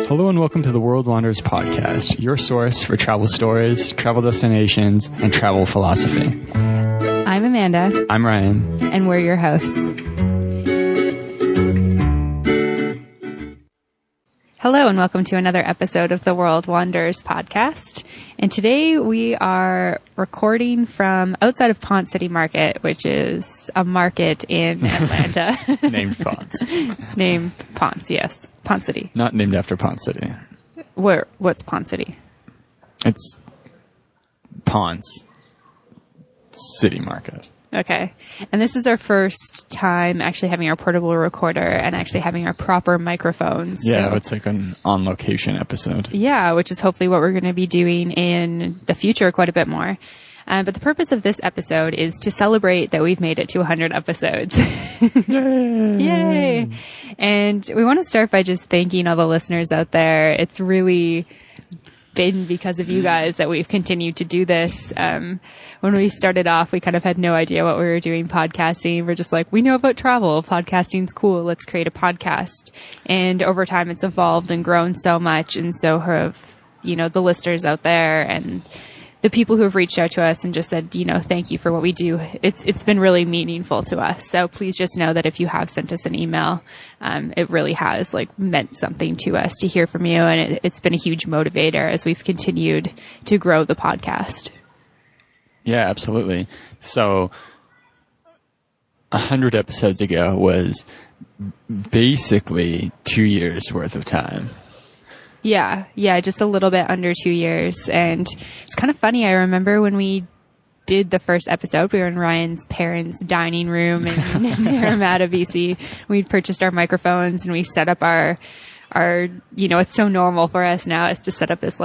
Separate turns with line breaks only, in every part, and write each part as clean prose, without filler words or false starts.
Hello and welcome to the World Wanderers podcast, your source for travel stories, travel destinations, and travel philosophy.
I'm Amanda.
I'm Ryan.
And we're your hosts. Hello and welcome to another episode of the World Wanderers podcast. And today we are recording from outside of Ponce City Market, which is a market in Atlanta.
Named Ponce.
Named Ponce, yes. Ponce City.
Not named after Ponce City.
What's Ponce City?
It's Ponce City Market.
Okay. And this is our first time actually having our portable recorder and actually having our proper microphones.
Yeah,
so,
it's like an on-location episode.
Yeah, which is hopefully what we're going to be doing in the future quite a bit more. But the purpose of this episode is to celebrate that we've made it to 100 episodes.
Yay!
Yay! And we want to start by just thanking all the listeners out there. It's really been because of you guys that we've continued to do this. When we started off, we kind of had no idea what we were doing podcasting. We're just like, we know about travel. Podcasting's cool. Let's create a podcast. And over time, it's evolved and grown so much. And so have, the listeners out there and the people who have reached out to us and just said, thank you for what we do. It's been really meaningful to us. So please just know that if you have sent us an email, it really has meant something to us to hear from you. And it's been a huge motivator as we've continued to grow the podcast.
Yeah, absolutely. So 100 episodes ago was basically 2 years worth of time.
Yeah, just a little bit under 2 years. And it's kind of funny. I remember when we did the first episode, we were in Ryan's parents' dining room in Parramatta, BC. We'd purchased our microphones and we set up our, it's so normal for us now is to set up this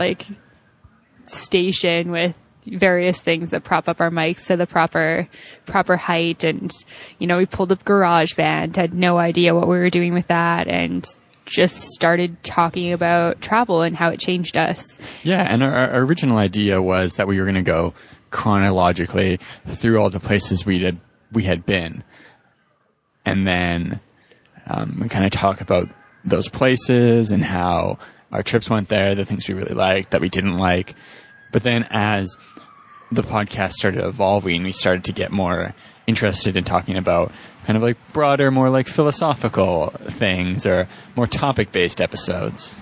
station with various things that prop up our mics to the proper height. And, we pulled up GarageBand, had no idea what we were doing with that, and just started talking about travel and how it changed us.
Yeah, and our original idea was that we were going to go chronologically through all the places we had been, and then we kind of talk about those places and how our trips went there, the things we really liked, that we didn't like. But then as the podcast started evolving, we started to get more interested in talking about kind of broader, more philosophical things or more topic-based episodes.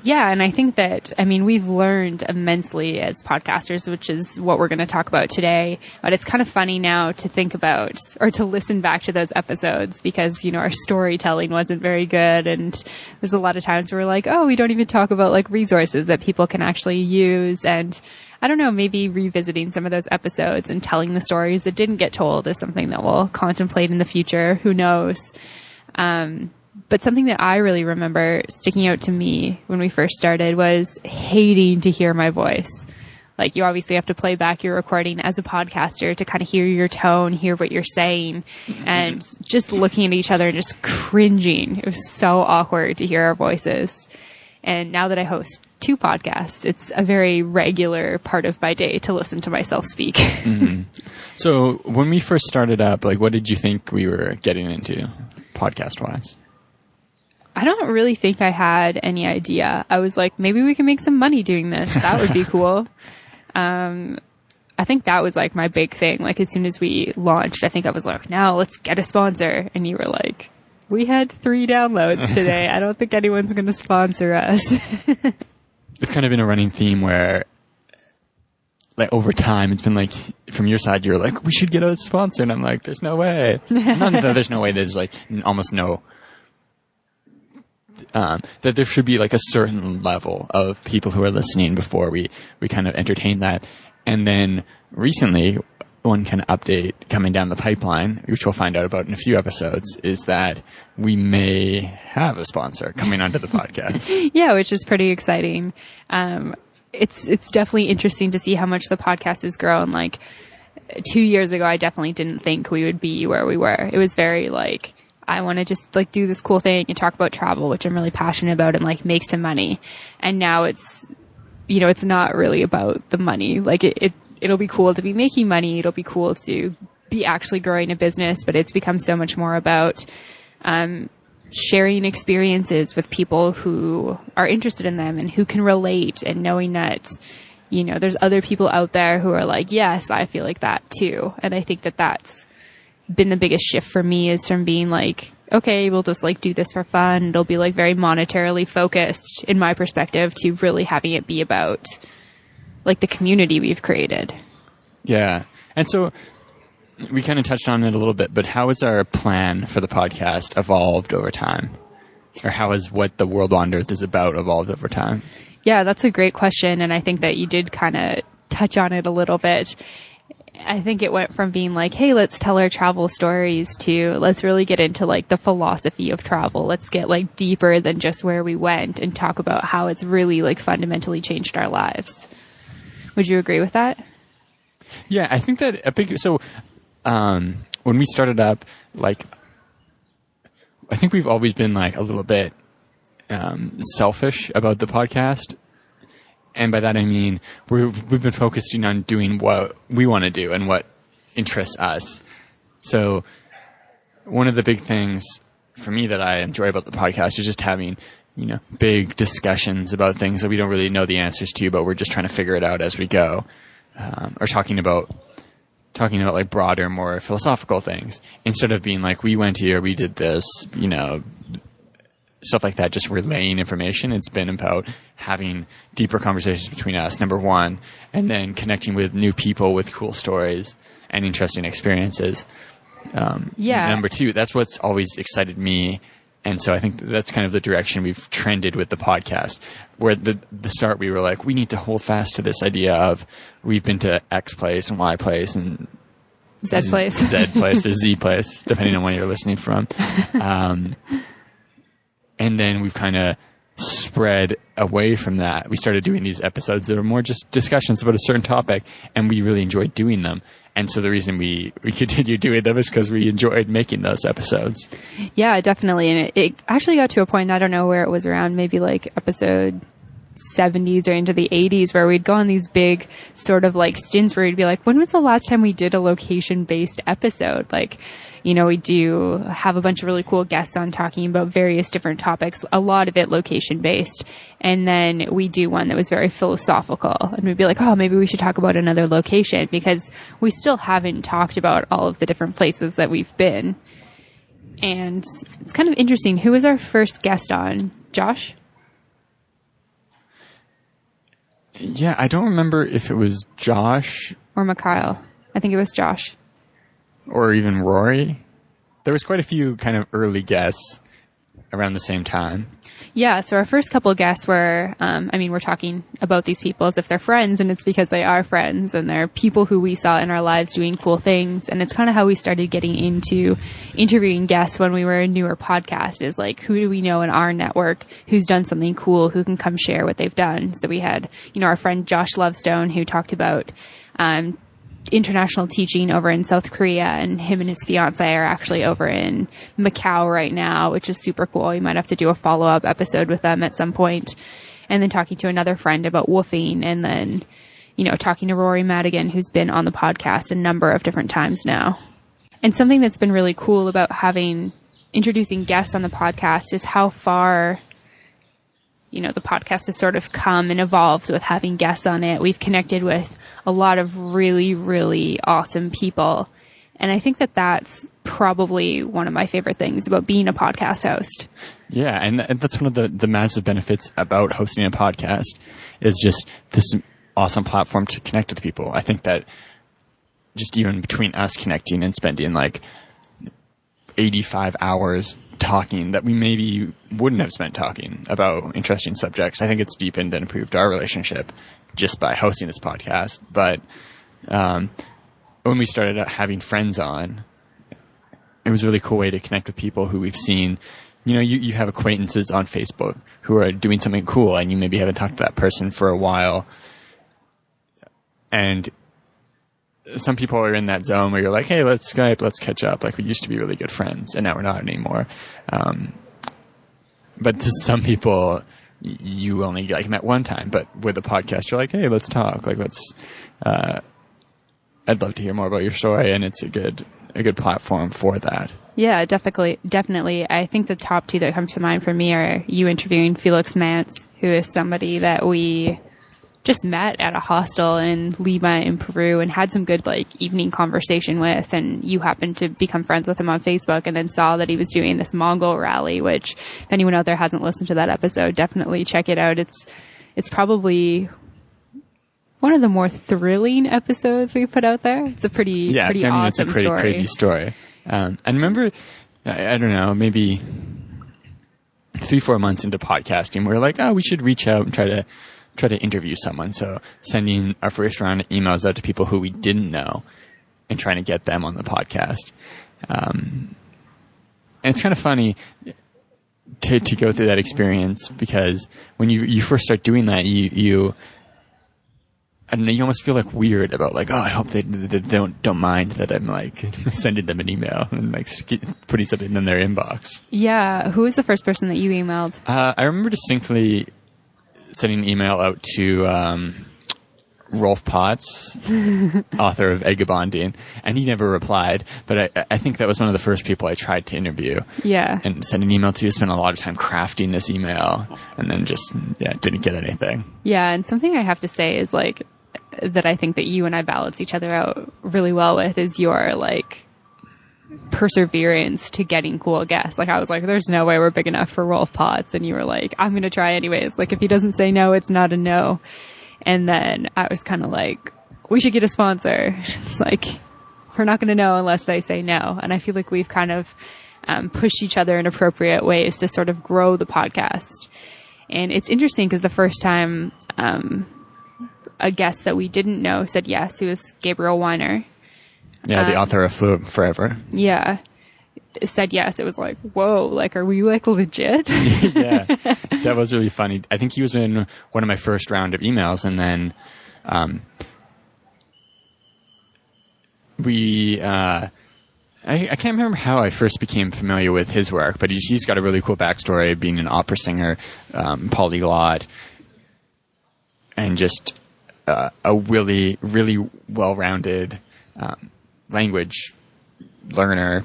Yeah, and I think that, we've learned immensely as podcasters, which is what we're going to talk about today. But it's kind of funny now to think about or to listen back to those episodes because, our storytelling wasn't very good. And there's a lot of times where we're like, oh, we don't even talk about resources that people can actually use. And I don't know, maybe revisiting some of those episodes and telling the stories that didn't get told is something that we'll contemplate in the future. Who knows? But something that I really remember sticking out to me when we first started was hating to hear my voice. You obviously have to play back your recording as a podcaster to kind of hear your tone, hear what you're saying, and just looking at each other and just cringing. It was so awkward to hear our voices. And now that I host 2 podcasts, it's a very regular part of my day to listen to myself speak.
Mm-hmm. So when we first started up, what did you think we were getting into podcast-wise?
I don't really think I had any idea. I was like, maybe we can make some money doing this. That would be cool. I think that was my big thing. As soon as we launched, I think I was like, now let's get a sponsor. And you were like, we had 3 downloads today. I don't think anyone's going to sponsor us.
It's kind of been a running theme where, over time, it's been from your side, you're like, we should get a sponsor. And I'm like, there's no way. Not that there's no way. There's almost no, that there should be a certain level of people who are listening before we kind of entertain that. And then recently, one kind of update coming down the pipeline, which we'll find out about in a few episodes, is that we may have a sponsor coming onto the podcast.
Yeah, which is pretty exciting. It's definitely interesting to see how much the podcast has grown. 2 years ago, I definitely didn't think we would be where we were. It was very I want to just do this cool thing and talk about travel, which I'm really passionate about, and make some money. And now it's, it's not really about the money. It'll be cool to be making money. It'll be cool to be actually growing a business, but it's become so much more about sharing experiences with people who are interested in them and who can relate, and knowing that, you know, there's other people out there who are like, yes, I feel like that too. And I think that that's been the biggest shift for me, is from being like, okay, we'll just like do this for fun. It'll be like very monetarily focused in my perspective, to really having it be about like the community we've created.
Yeah. And so we kind of touched on it a little bit, but how has our plan for the podcast evolved over time? Or how has what the World Wanderers is about evolved over time?
Yeah, that's a great question. And I think that you did kind of touch on it a little bit. I think it went from being like, hey, let's tell our travel stories, to let's really get into like the philosophy of travel. Let's get like deeper than just where we went, and talk about how it's really like fundamentally changed our lives. Would you agree with that?
Yeah, I think that when we started up, like, I think we've always been like a little bit selfish about the podcast. And by that I mean we've been focusing on doing what we want to do and what interests us. So one of the big things for me that I enjoy about the podcast is just having, you know, big discussions about things that we don't really know the answers to, but we're just trying to figure it out as we go. Or talking about like broader, more philosophical things, instead of being like, we went here, we did this, you know, stuff like that, just relaying information. It's been about having deeper conversations between us, number one, and then connecting with new people with cool stories and interesting experiences. Number two, that's what's always excited me. And so I think that's kind of the direction we've trended with the podcast, where at the start we were like, we need to hold fast to this idea of we've been to X place and Y place and
Z place,
Z place or Z place, depending on where you're listening from. And then we've kind of spread away from that. We started doing these episodes that are more just discussions about a certain topic, and we really enjoyed doing them. And so the reason we continued doing them is because we enjoyed making those episodes.
Yeah, definitely. And it actually got to a point, I don't know where it was, around maybe like episode 70s or into the 80s, where we'd go on these big sort of like stints where we'd be like, when was the last time we did a location-based episode? Like, you know, we do have a bunch of really cool guests on talking about various different topics, a lot of it location-based. And then we do one that was very philosophical. And we'd be like, oh, maybe we should talk about another location, because we still haven't talked about all of the different places that we've been. And it's kind of interesting. Who was our first guest on? Josh?
Yeah, I don't remember if it was Josh.
Or Mikhail. I think it was Josh.
Or even Rory. There was quite a few kind of early guests around the same time.
Yeah, so our first couple of guests were, we're talking about these people as if they're friends, and it's because they are friends, and they're people who we saw in our lives doing cool things. And it's kind of how we started getting into interviewing guests when we were a newer podcast, is like, who do we know in our network who's done something cool, who can come share what they've done? So we had, you know, our friend Josh Lovestone, who talked about international teaching over in South Korea, and him and his fiance are actually over in Macau right now, which is super cool. You might have to do a follow-up episode with them at some point. And then talking to another friend about woofing, and then, you know, talking to Rory Madigan, who's been on the podcast a number of different times now. And something that's been really cool about introducing guests on the podcast is how far, you know, the podcast has sort of come and evolved with having guests on it. We've connected with a lot of really, really awesome people. And I think that that's probably one of my favorite things about being a podcast host. Yeah,
and that's one of the massive benefits about hosting a podcast, is just this awesome platform to connect with people. I think that just even between us connecting and spending like 85 hours talking that we maybe wouldn't have spent talking about interesting subjects, I think it's deepened and improved our relationship just by hosting this podcast. But when we started having friends on, it was a really cool way to connect with people who we've seen. You know, you have acquaintances on Facebook who are doing something cool, and you maybe haven't talked to that person for a while. And some people are in that zone where you're like, hey, let's Skype, let's catch up. Like, we used to be really good friends, and now we're not anymore. But to some people, you only like met one time, but with a podcast, you're like, hey, let's talk. Like, let's I'd love to hear more about your story, and it's a good platform for that.
Yeah, definitely. I think the top two that come to mind for me are you interviewing Felix Mance, who is somebody that we just met at a hostel in Lima in Peru and had some good like evening conversation with, and you happened to become friends with him on Facebook and then saw that he was doing this Mongol rally, which if anyone out there hasn't listened to that episode, definitely check it out. It's probably one of the more thrilling episodes we put out there. It's a pretty awesome
it's a pretty
story.
crazy story. And remember, I don't know, maybe 3-4 months into podcasting, we were like, we should reach out and try to interview someone. So sending our first round of emails out to people who we didn't know and trying to get them on the podcast. And it's kind of funny to go through that experience, because when you first start doing that, you I don't know, you almost feel like weird about like, I hope they don't mind that I'm like sending them an email and like putting something in their inbox.
Yeah. Who was the first person that you emailed?
I remember distinctly sending an email out to Rolf Potts, author of Eggebonding, and he never replied, but I think that was one of the first people I tried to interview.
Yeah.
And send an email to, spent a lot of time crafting this email, and then just, didn't get anything.
Yeah, and something I have to say is like, that I think that you and I balance each other out really well with is your like perseverance to getting cool guests. Like I was like, there's no way we're big enough for Rolf Potts, and you were like, I'm going to try anyways. Like if he doesn't say no, it's not a no. And then I was kind of like, we should get a sponsor. It's like, we're not going to know unless they say no. And I feel like we've kind of pushed each other in appropriate ways to sort of grow the podcast. And it's interesting because the first time a guest that we didn't know said yes, who was Gabriel Weiner.
Yeah, the author of Fluent Forever.
Yeah. Said yes. It was like, whoa, like, are we like legit?
Yeah, that was really funny. I think he was in one of my first round of emails, and then I can't remember how I first became familiar with his work, but he's got a really cool backstory, being an opera singer, polyglot, and just a really, really well-rounded language learner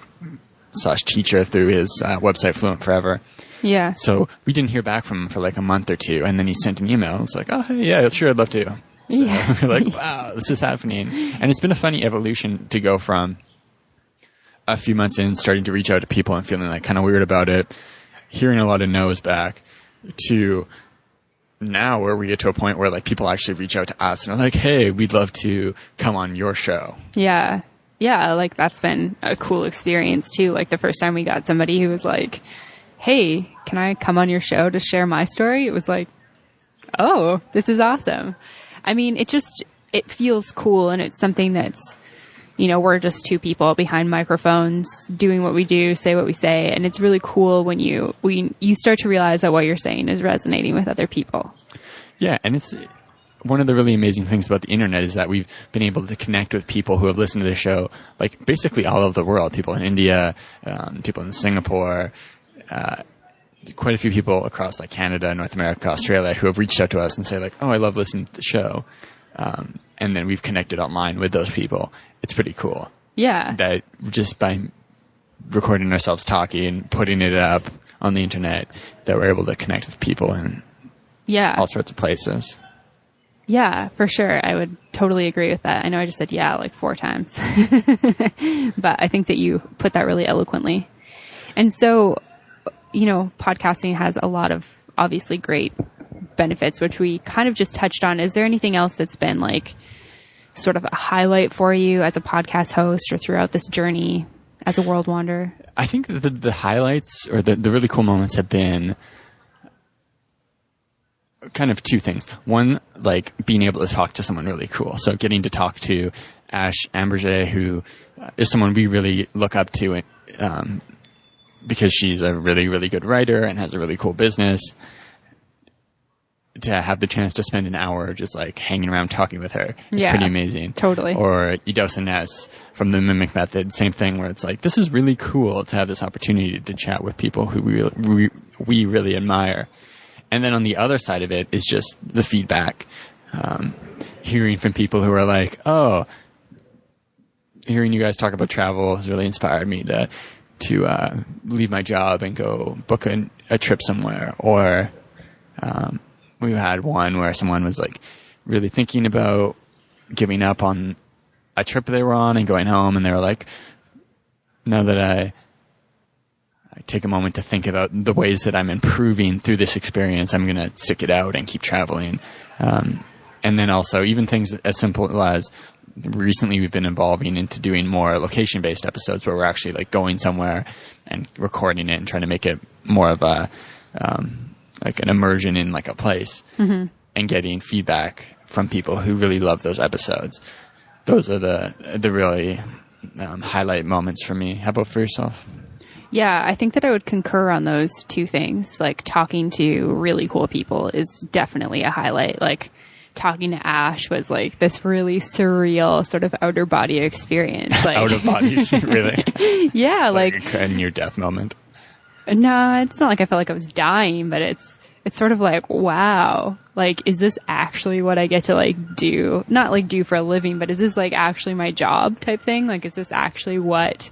/ teacher through his website Fluent Forever.
Yeah.
So we didn't hear back from him for like a month or two, and then he sent an email. It's like, oh, hey, yeah, sure, I'd love to. So
Yeah.
we're like, wow, this is happening. And it's been a funny evolution to go from a few months in, starting to reach out to people and feeling like kind of weird about it, hearing a lot of no's back, to now where we get to a point where like people actually reach out to us and are like, hey, we'd love to come on your show.
Yeah. Yeah. Like that's been a cool experience too. Like the first time we got somebody who was like, hey, can I come on your show to share my story? It was like, oh, this is awesome. I mean, it feels cool, and it's something that's, we're just two people behind microphones doing what we do, say what we say. And it's really cool when you start to realize that what you're saying is resonating with other people.
Yeah. And it's one of the really amazing things about the internet is that we've been able to connect with people who have listened to the show, like basically all over the world, people in India, people in Singapore, quite a few people across like Canada, North America, Australia, who have reached out to us and say like, oh, I love listening to the show. And then we've connected online with those people. It's pretty cool.
Yeah.
That just by recording ourselves talking and putting it up on the internet, that we're able to connect with people in all sorts of places.
Yeah, for sure. I would totally agree with that. I know I just said yeah like 4 times, but I think that you put that really eloquently. And so, podcasting has a lot of obviously great benefits, which we kind of just touched on. Is there anything else that's been like sort of a highlight for you as a podcast host or throughout this journey as a world wanderer?
I think the highlights or the really cool moments have been kind of 2 things. One, like being able to talk to someone really cool. So getting to talk to Ash Amberger, who is someone we really look up to because she's a really, really good writer and has a really cool business. To have the chance to spend an hour just like hanging around talking with her is pretty amazing.
Totally.
Or Idosa Ness from the Mimic Method, same thing, where it's like, this is really cool to have this opportunity to chat with people who we really admire. And then on the other side of it is just the feedback, hearing from people who are like, oh, hearing you guys talk about travel has really inspired me to leave my job and go book a trip somewhere. Or we had one where someone was like really thinking about giving up on a trip they were on and going home, and they were like, now that I take a moment to think about the ways that I'm improving through this experience, I'm going to stick it out and keep traveling. And then also even things as simple as recently we've been evolving into doing more location-based episodes where we're actually like going somewhere and recording it and trying to make it more of a like an immersion in like a place, and getting feedback from people who really love those episodes. Those are the really highlight moments for me. How about for yourself?
Yeah, I think that I would concur on those two things. Like, talking to really cool people is definitely a highlight. Like, talking to Ash was like this really surreal sort of outer body experience. Like,
out of body, really?
Yeah,
It's
like
a near-death moment.
No, it's not like I felt like I was dying, but it's sort of like, wow, like, is this actually what I get to like do? Not like do for a living, but is this like actually my job type thing? Like, is this actually what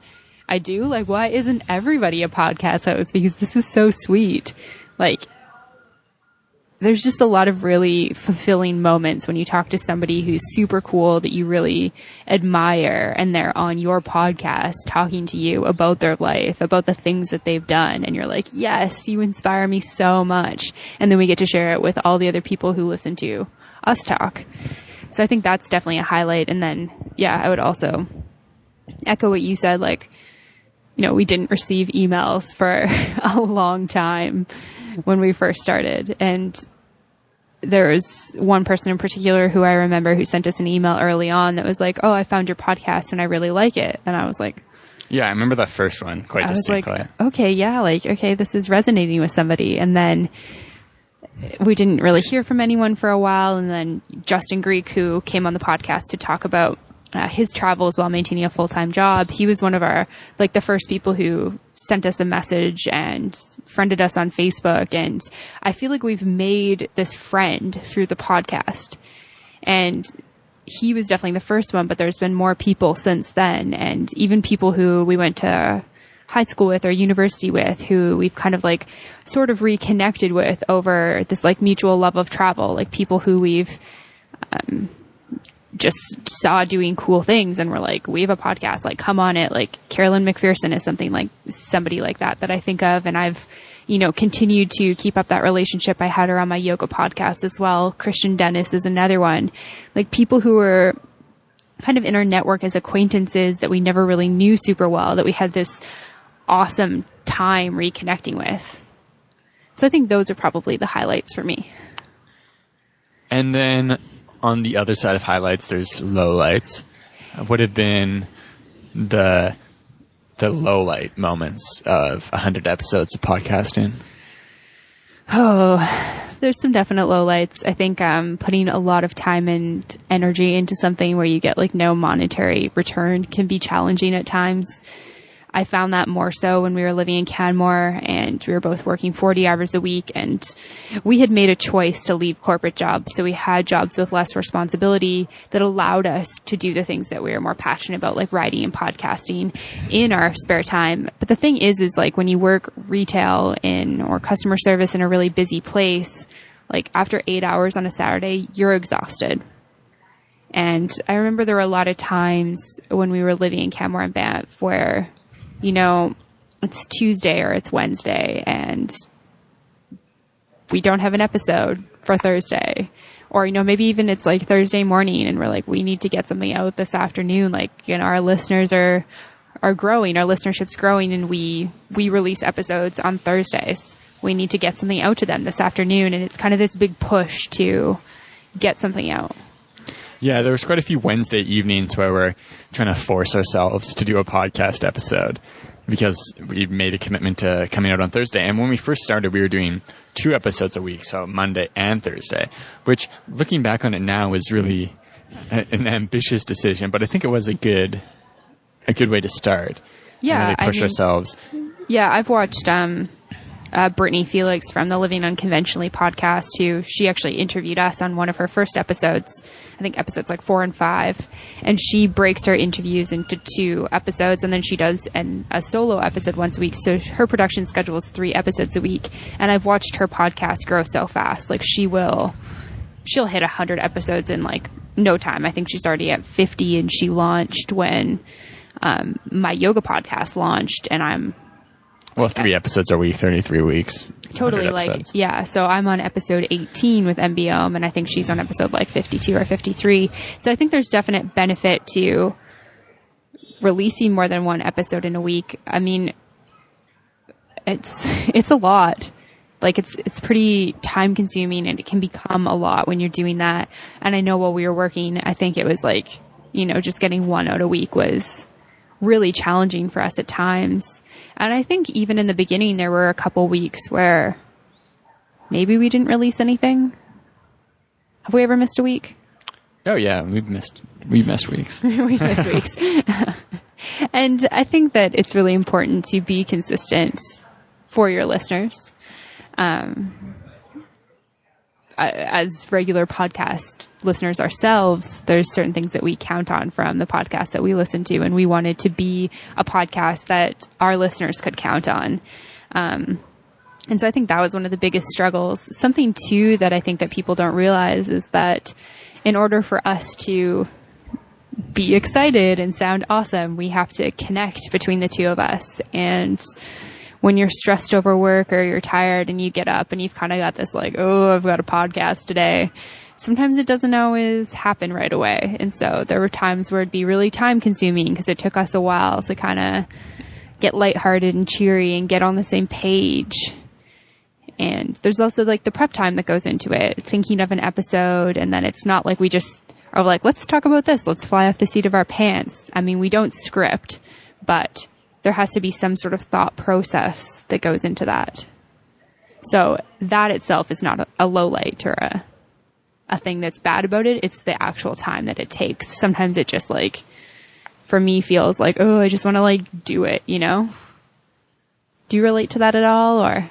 I do? Like, why isn't everybody a podcast host? Because this is so sweet. Like, there's just a lot of really fulfilling moments when you talk to somebody who's super cool that you really admire, and they're on your podcast talking to you about their life, about the things that they've done. And you're like, yes, you inspire me so much. And then we get to share it with all the other people who listen to us talk. So I think that's definitely a highlight. And then, yeah, I would also echo what you said. Like, you know, we didn't receive emails for a long time when we first started. And there was one person in particular who I remember who sent us an email early on that was like, oh, I found your podcast and I really like it. And I was like,
yeah, I remember that first one quite distinctly.
Like, okay, yeah, like, okay, this is resonating with somebody. And then we didn't really hear from anyone for a while. And then Justin Greek, who came on the podcast to talk about his travels while maintaining a full-time job, he was one of our, like, the first people who sent us a message and friended us on Facebook. And I feel like we've made this friend through the podcast. And he was definitely the first one, but there's been more people since then. And even people who we went to high school with or university with, who we've kind of like sort of reconnected with over this like mutual love of travel, like people who we've just saw doing cool things and we're like, we have a podcast, like, come on it. Like, Carolyn McPherson is somebody like that I think of. And I've, you know, continued to keep up that relationship. I had her on my yoga podcast as well. Christian Dennis is another one. Like, people who were kind of in our network as acquaintances that we never really knew super well, that we had this awesome time reconnecting with. So I think those are probably the highlights for me.
And then on the other side of highlights, there's lowlights. What have been the lowlight moments of 100 episodes of podcasting?
Oh, there's some definite lowlights. I think putting a lot of time and energy into something where you get like no monetary return can be challenging at times. I found that more so when we were living in Canmore and we were both working 40 hours a week, and we had made a choice to leave corporate jobs. So we had jobs with less responsibility that allowed us to do the things that we were more passionate about, like writing and podcasting in our spare time. But the thing is like when you work retail or customer service in a really busy place, like after 8 hours on a Saturday, you're exhausted. And I remember there were a lot of times when we were living in Canmore and Banff where, you know, it's Tuesday or it's Wednesday and we don't have an episode for Thursday. Or, you know, maybe even it's like Thursday morning and we're like, we need to get something out this afternoon. Like, you know, our listeners are growing, our listenership's growing, and we release episodes on Thursdays. We need to get something out to them this afternoon. And it's kind of this big push to get something out.
Yeah, there was quite a few Wednesday evenings where we're trying to force ourselves to do a podcast episode because we made a commitment to coming out on Thursday. And when we first started, we were doing 2 episodes a week, so Monday and Thursday, which, looking back on it now, was really an ambitious decision. But I think it was a good way to start.
Yeah,
and really push ourselves.
Yeah, I've watched Brittany Felix from the Living Unconventionally podcast, who she actually interviewed us on one of her first episodes, I think episodes like 4 and 5. And she breaks her interviews into 2 episodes, and then she does a solo episode once a week. So her production schedule is 3 episodes a week. And I've watched her podcast grow so fast. Like she'll hit 100 episodes in like no time. I think she's already at 50, and she launched when my yoga podcast launched, and I'm
3 episodes a week, 33 weeks.
Totally, like, yeah. So I'm on episode 18 with MBOM, and I think she's on episode like 52 or 53. So I think there's definite benefit to releasing more than 1 episode in a week. I mean, it's a lot. Like it's pretty time consuming, and it can become a lot when you're doing that. And I know while we were working, I think it was like, just getting 1 out a week was really challenging for us at times. And I think even in the beginning, there were a couple weeks where maybe we didn't release anything. Have we ever missed a week?
Oh yeah, we missed weeks.
We missed weeks. And I think that it's really important to be consistent for your listeners. As regular podcast listeners ourselves, there's certain things that we count on from the podcast that we listen to, and we wanted to be a podcast that our listeners could count on. And so I think that was one of the biggest struggles. Something too that I think that people don't realize is that in order for us to be excited and sound awesome, we have to connect between the 2 of us. And when you're stressed over work or you're tired and you get up and you've kind of got this like, oh, I've got a podcast today, sometimes it doesn't always happen right away. And so there were times where it'd be really time consuming because it took us a while to kind of get lighthearted and cheery and get on the same page. And there's also like the prep time that goes into it, thinking of an episode. And then it's not like we just are like, let's talk about this. Let's fly off the seat of our pants. I mean, we don't script, but there has to be some sort of thought process that goes into that. So that itself is not a low light or a thing that's bad about it. It's the actual time that it takes. Sometimes it just like, for me, feels like, oh, I just want to like do it, Do you relate to that at all, or?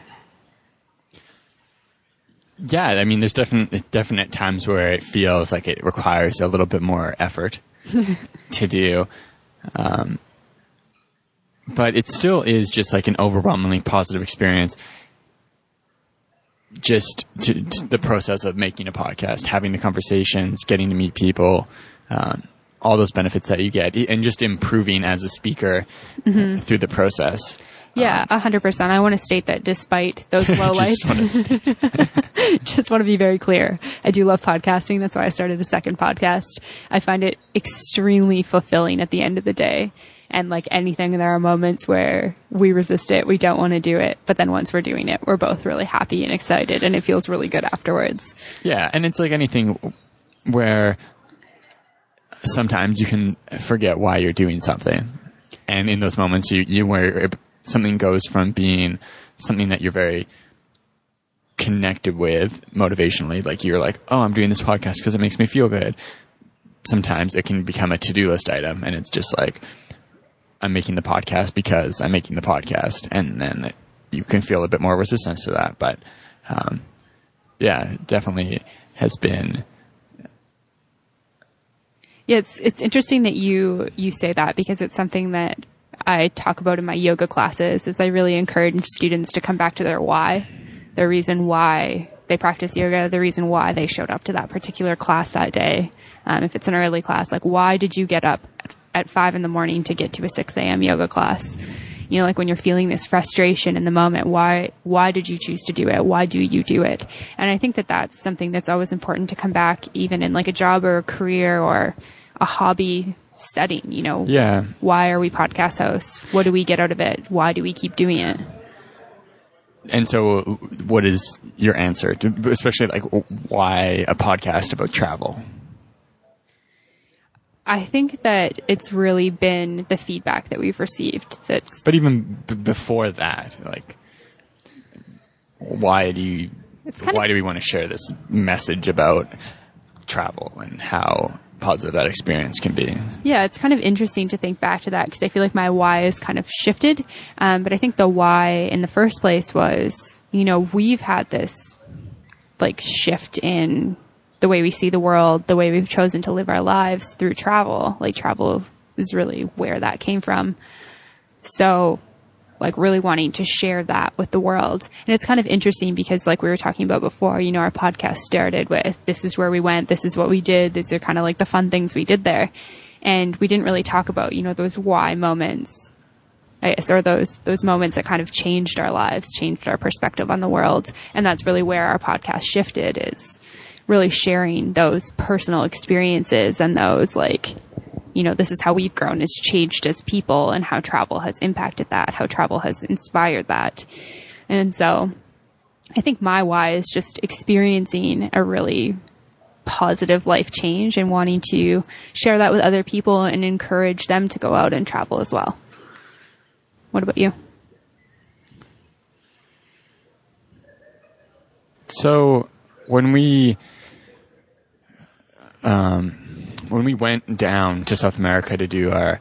Yeah, I mean, there's definite times where it feels like it requires a little bit more effort to do. But it still is just like an overwhelmingly positive experience. Just to the process of making a podcast, having the conversations, getting to meet people, all those benefits that you get, and just improving as a speaker through the process.
Yeah, 100%. I want to state that despite those low lights, just want to be very clear. I do love podcasting. That's why I started the second podcast. I find it extremely fulfilling at the end of the day. And like anything, there are moments where we resist it. We don't want to do it. But then once we're doing it, we're both really happy and excited, and it feels really good afterwards. Yeah.
And it's like anything where sometimes you can forget why you're doing something. And in those moments, where something goes from being something that you're very connected with motivationally, like you're like, oh, I'm doing this podcast because it makes me feel good. Sometimes it can become a to-do list item, and it's just like, I'm making the podcast because I'm making the podcast. And then you can feel a bit more resistance to that. But, yeah, it definitely has been.
Yeah, it's interesting that you say that, because it's something that I talk about in my yoga classes. Is I really encourage students to come back to their why, the reason why they practice yoga, the reason why they showed up to that particular class that day. If it's an early class, like, why did you get up at 5 a.m. to get to a 6 a.m. yoga class? Like when you're feeling this frustration in the moment, why did you choose to do it? Why do you do it? And I think that that's something that's always important to come back, even in like a job or a career or a hobby setting,
Yeah.
Why are we podcast hosts? What do we get out of it? Why do we keep doing it?
And so what is your answer to, especially like, why a podcast about travel?
I think that it's really been the feedback that we've received.
But even before that, like, why do we want to share this message about travel and how positive that experience can be.
Yeah, it's kind of interesting to think back to that because I feel like my why is kind of shifted. But I think the why in the first place was, we've had this like shift in the way we see the world, the way we've chosen to live our lives through travel. Like travel is really where that came from. So like really wanting to share that with the world. And it's kind of interesting because like we were talking about before, our podcast started with, this is where we went, this is what we did, these are kind of like the fun things we did there. And we didn't really talk about, those why moments, I guess, or those moments that kind of changed our lives, changed our perspective on the world. And that's really where our podcast shifted, is really sharing those personal experiences and those like, this is how we've grown, has changed as people, and how travel has impacted that, how travel has inspired that. And so I think my why is just experiencing a really positive life change and wanting to share that with other people and encourage them to go out and travel as well. What about you?
So when we went down to South America to do our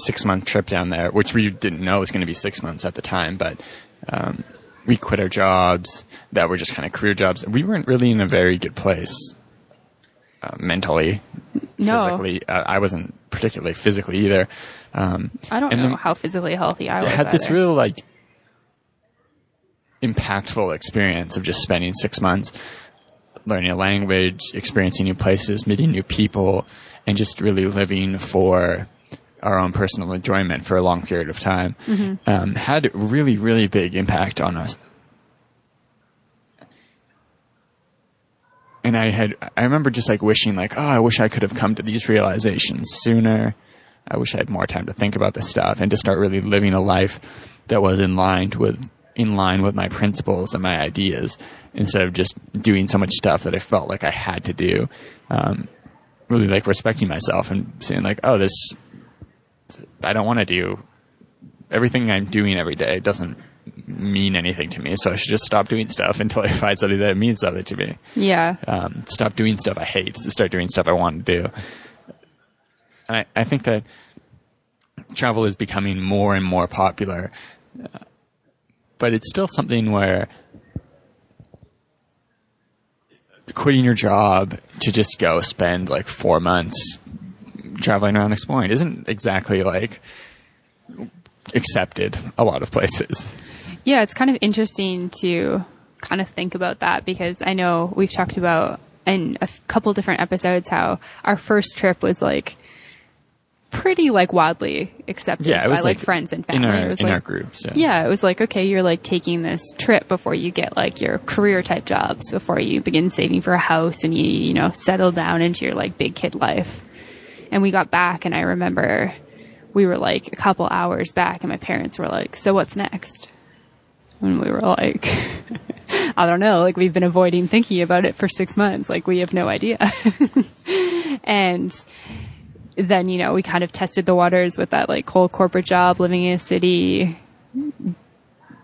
6-month trip down there, which we didn't know was going to be 6 months at the time, but we quit our jobs that were just kind of career jobs. We weren't really in a very good place mentally, physically. I wasn't particularly physically either.
I don't know how physically healthy I was.
I had this real like impactful experience of just spending 6 months learning a language, experiencing new places, meeting new people, and just really living for our own personal enjoyment for a long period of time. Mm-hmm. Had really, really big impact on us. And I remember just like wishing like, I wish I could have come to these realizations sooner. I wish I had more time to think about this stuff and to start really living a life that was in line with my principles and my ideas, instead of just doing so much stuff that I felt like I had to do. Really like respecting myself and saying like, I don't want to do everything I'm doing every day doesn't mean anything to me. So I should just stop doing stuff until I find something that means something to me.
Yeah.
Stop doing stuff I hate to start doing stuff I want to do. And I think that travel is becoming more and more popular. But it's still something where quitting your job to just go spend like 4 months traveling around exploring isn't exactly like accepted a lot of places.
Yeah, it's kind of interesting to kind of think about that, because I know we've talked about in a couple different episodes how our first trip was like pretty like wildly accepted by like friends and family.
It was in our groups.
Yeah, it was like, okay, you're like taking this trip before you get like your career type jobs, before you begin saving for a house and you settle down into your like big kid life. And we got back, and I remember we were like a couple hours back, and my parents were like, so what's next? And we were like, I don't know, like we've been avoiding thinking about it for 6 months, like we have no idea. And then, we kind of tested the waters with that like whole corporate job, living in a city,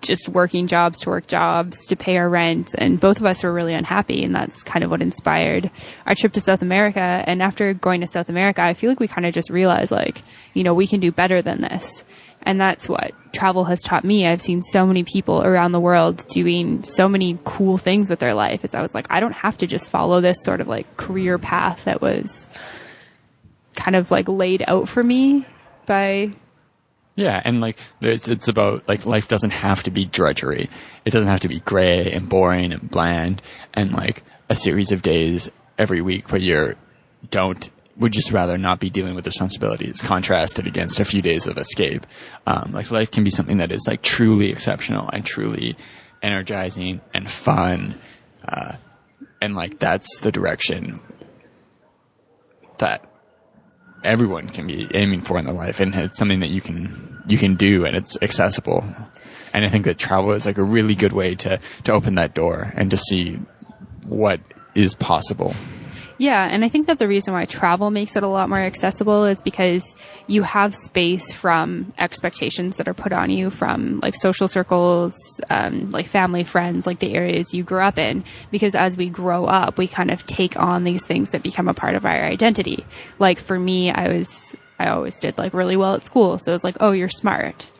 just working jobs to work jobs to pay our rent. And both of us were really unhappy. And that's kind of what inspired our trip to South America. And after going to South America, I feel like we kind of just realized like, we can do better than this. And that's what travel has taught me. I've seen so many people around the world doing so many cool things with their life. As I was like, I don't have to just follow this sort of like career path that was kind of like laid out for me by.
Yeah. And like, it's about like, life doesn't have to be drudgery. It doesn't have to be gray and boring and bland and like a series of days every week where would just rather not be dealing with responsibilities, contrasted against a few days of escape. Like life can be something that is like truly exceptional and truly energizing and fun. And like, that's the direction that everyone can be aiming for in their life. And it's something that you can do, and it's accessible. And I think that travel is like a really good way to open that door and to see what is possible.
Yeah, and I think that the reason why travel makes it a lot more accessible is because you have space from expectations that are put on you from like social circles, like family, friends, like the areas you grew up in. Because as we grow up, we kind of take on these things that become a part of our identity. Like for me, I always did like really well at school. So it was like, oh, you're smart.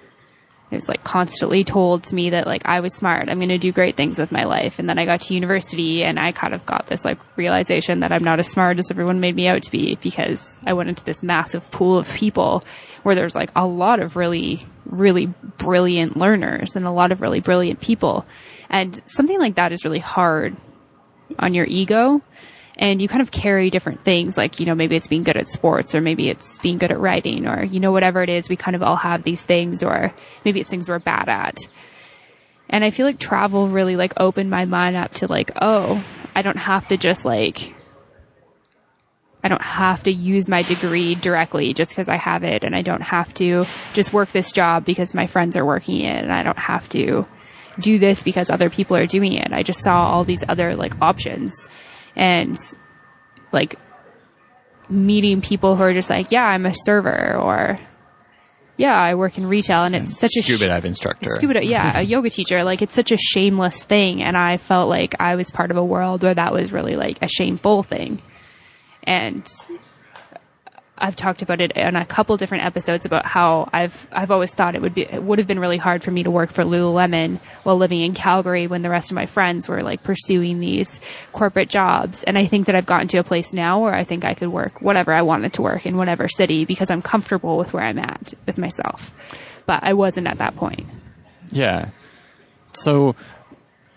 It was like constantly told to me that like I was smart. I'm going to do great things with my life. And then I got to university and I kind of got this like realization that I'm not as smart as everyone made me out to be, because I went into this massive pool of people where there's like a lot of really, really brilliant learners and a lot of really brilliant people. And something like that is really hard on your ego. And you kind of carry different things, like, you know, maybe it's being good at sports, or maybe it's being good at writing, or, you know, whatever it is, we kind of all have these things, or maybe it's things we're bad at. And I feel like travel really like opened my mind up to like, oh, I don't have to just like, I don't have to use my degree directly just because I have it. And I don't have to just work this job because my friends are working it. And I don't have to do this because other people are doing it. I just saw all these other like options. And like meeting people who are just like, yeah, I'm a server, or yeah, I work in retail, and it's such
scuba dive instructor.
A yoga teacher. Like it's such a shameless thing. And I felt like I was part of a world where that was really like a shameful thing. And I've talked about it in a couple different episodes about how I've always thought it would have been really hard for me to work for Lululemon while living in Calgary when the rest of my friends were like pursuing these corporate jobs. And I think that I've gotten to a place now where I think I could work whatever I wanted to work in whatever city because I'm comfortable with where I'm at with myself. But I wasn't at that point.
Yeah. So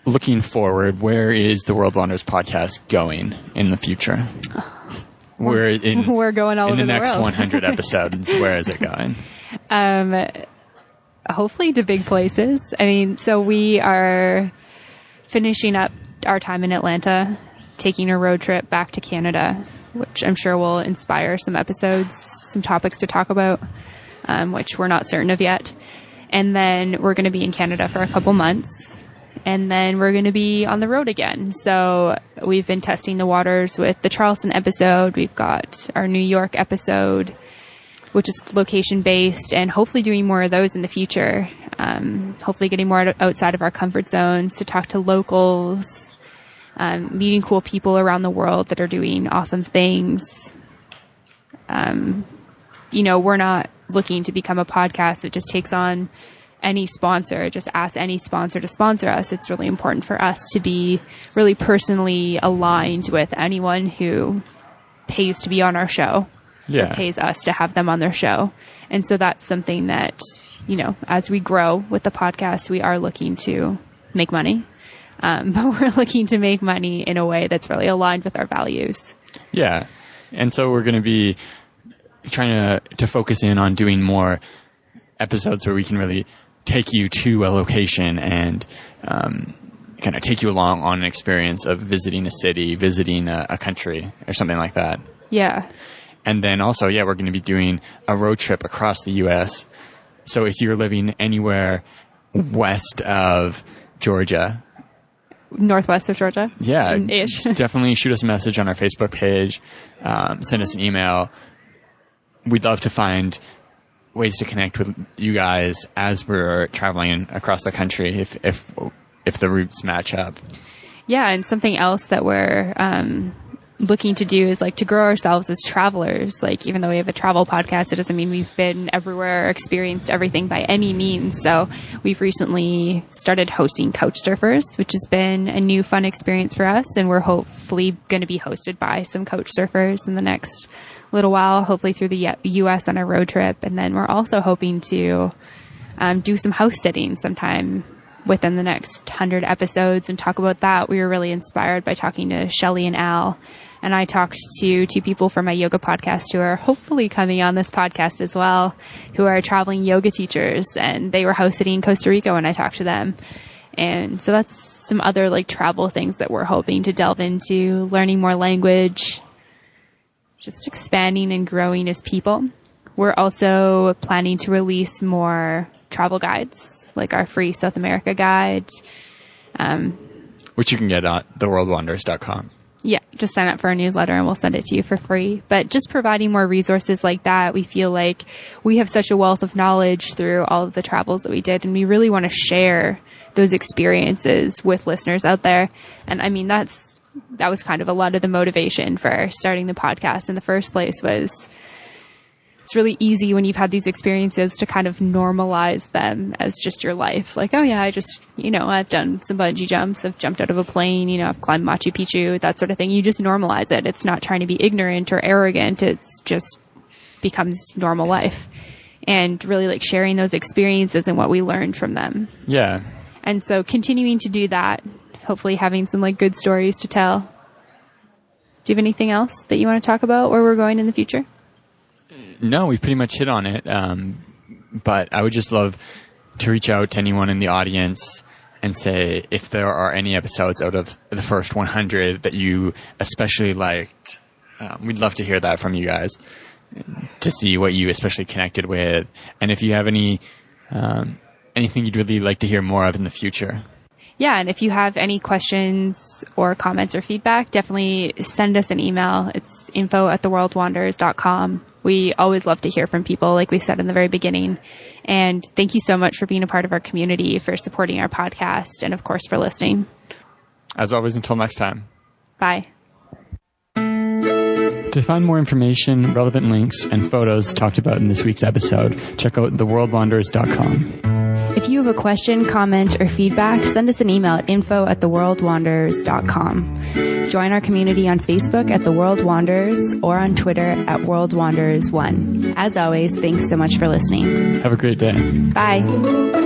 looking forward, where is the World Wonders podcast going in the future? We're
going all over the world.
In the next 100 episodes, where is it going?
Hopefully to big places. I mean, so we are finishing up our time in Atlanta, taking a road trip back to Canada, which I'm sure will inspire some episodes, some topics to talk about, which we're not certain of yet. And then we're going to be in Canada for a couple months. And then we're going to be on the road again. So we've been testing the waters with the Charleston episode. We've got our New York episode, which is location based, and hopefully doing more of those in the future. Hopefully getting more outside of our comfort zones to talk to locals, meeting cool people around the world that are doing awesome things. You know, we're not looking to become a podcast that just takes on any sponsor, just ask any sponsor to sponsor us. It's really important for us to be really personally aligned with anyone who pays to be on our show, or pays us to have them on their show. And so that's something that, you know, as we grow with the podcast, we are looking to make money. But we're looking to make money in a way that's really aligned with our values. Yeah.
And so we're going to be trying to focus in on doing more episodes where we can really take you to a location and kind of take you along on an experience of visiting a city, visiting a country, or something like that.
Yeah.
And then also, we're going to be doing a road trip across the U.S. So if you're living anywhere west of Georgia,
northwest of Georgia,
definitely shoot us a message on our Facebook page, send us an email. We'd love to find ways to connect with you guys as we're traveling across the country if the routes match up.
Yeah, and something else that we're looking to do is like to grow ourselves as travelers. Like even though we have a travel podcast, it doesn't mean we've been everywhere or experienced everything by any means. So we've recently started hosting couch surfers, which has been a new fun experience for us, and we're hopefully going to be hosted by some couch surfers in the next little while, hopefully through the U.S. on a road trip. And then we're also hoping to do some house sitting sometime within the next 100 episodes and talk about that. We were really inspired by talking to Shelly and Al. And I talked to two people from my yoga podcast who are hopefully coming on this podcast as well, who are traveling yoga teachers. And they were house sitting in Costa Rica when I talked to them. And so that's some other like travel things that we're hoping to delve into, learning more language, just expanding and growing as people. We're also planning to release more travel guides, like our free South America guide.
Which you can get at theworldwonders.com.
Yeah, just sign up for our newsletter and we'll send it to you for free. But just providing more resources like that, we feel like we have such a wealth of knowledge through all of the travels that we did, and we really want to share those experiences with listeners out there. And I mean, that was kind of a lot of the motivation for starting the podcast in the first place. Was it's really easy when you've had these experiences to kind of normalize them as just your life. Like, oh yeah, I just, I've done some bungee jumps, I've jumped out of a plane, I've climbed Machu Picchu, that sort of thing. You just normalize it. It's not trying to be ignorant or arrogant. It's just becomes normal life. And really like sharing those experiences and what we learned from them.
Yeah.
And so continuing to do that, hopefully having some like good stories to tell. Do you have anything else that you want to talk about where we're going in the future?
No, we pretty much hit on it. But I would just love to reach out to anyone in the audience and say if there are any episodes out of the first 100 that you especially liked. We'd love to hear that from you guys, to see what you especially connected with. And if you have anything you'd really like to hear more of in the future.
Yeah, and if you have any questions or comments or feedback, definitely send us an email. It's info@theworldwanderers.com. We always love to hear from people, like we said in the very beginning. And thank you so much for being a part of our community, for supporting our podcast, and of course for listening.
As always, until next time.
Bye.
To find more information, relevant links, and photos talked about in this week's episode, check out theworldwanderers.com.
If you have a question, comment, or feedback, send us an email at info@theworldwanderers.com. Join our community on Facebook at The World Wanderers or on Twitter at WorldWanderers1. As always, thanks so much for listening.
Have a great day.
Bye.